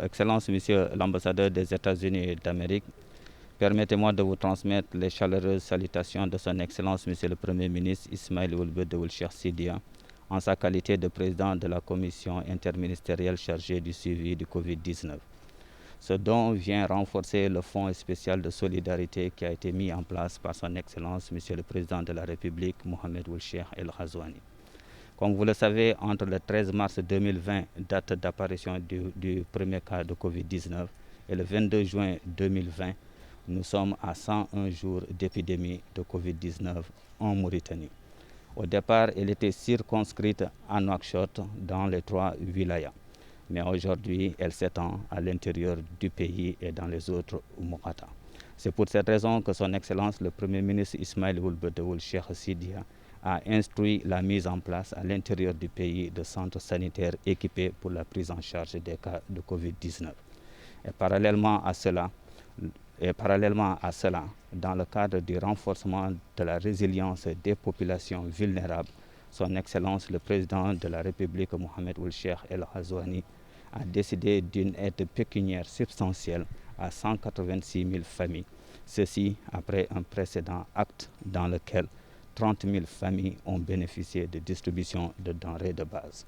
Excellence, Monsieur l'ambassadeur des États-Unis d'Amérique, permettez-moi de vous transmettre les chaleureuses salutations de son Excellence, Monsieur le Premier ministre Ismaïla Ould Boudewoul Cheikh Sidia, en sa qualité de président de la commission interministérielle chargée du suivi du Covid-19. Ce don vient renforcer le fonds spécial de solidarité qui a été mis en place par son Excellence, Monsieur le Président de la République, Mohamed Ould Cheikh El Ghazouani. Comme vous le savez, entre le 13 mars 2020, date d'apparition du premier cas de Covid-19, et le 22 juin 2020, nous sommes à 101 jours d'épidémie de Covid-19 en Mauritanie. Au départ, elle était circonscrite à Nouakchott dans les 3 wilayas. Mais aujourd'hui, elle s'étend à l'intérieur du pays et dans les autres Moukata. C'est pour cette raison que son Excellence, le Premier ministre Ismaïla Ould Boudewoul Cheikh Sidia, a instruit la mise en place à l'intérieur du pays de centres sanitaires équipés pour la prise en charge des cas de Covid-19. Et parallèlement à cela, dans le cadre du renforcement de la résilience des populations vulnérables, son Excellence, le Président de la République, Mohamed Ould Cheikh El Ghazouani, a décidé d'une aide pécuniaire substantielle à 186 000 familles. Ceci après un précédent acte dans lequel 30 000 familles ont bénéficié de distribution de denrées de base.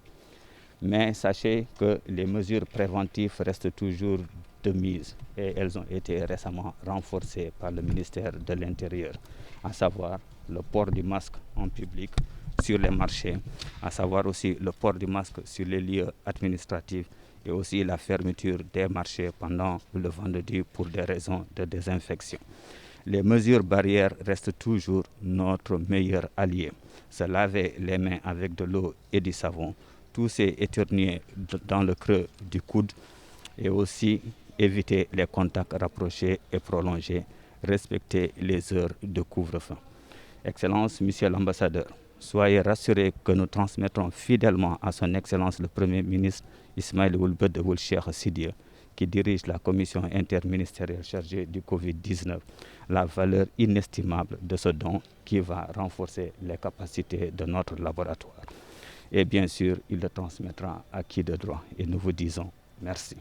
Mais sachez que les mesures préventives restent toujours de mise et elles ont été récemment renforcées par le ministère de l'Intérieur, à savoir le port du masque en public sur les marchés, à savoir aussi le port du masque sur les lieux administratifs et aussi la fermeture des marchés pendant le vendredi pour des raisons de désinfection. Les mesures barrières restent toujours notre meilleur allié. Se laver les mains avec de l'eau et du savon, tousser, éternuer dans le creux du coude et aussi éviter les contacts rapprochés et prolongés, respecter les heures de couvre-feu. Excellence, Monsieur l'ambassadeur, soyez rassurés que nous transmettrons fidèlement à son Excellence le Premier ministre Ismaïla Ould Boudewoul Cheikh Sidia, qui dirige la commission interministérielle chargée du Covid-19, la valeur inestimable de ce don qui va renforcer les capacités de notre laboratoire. Et bien sûr, il le transmettra à qui de droit. Et nous vous disons merci.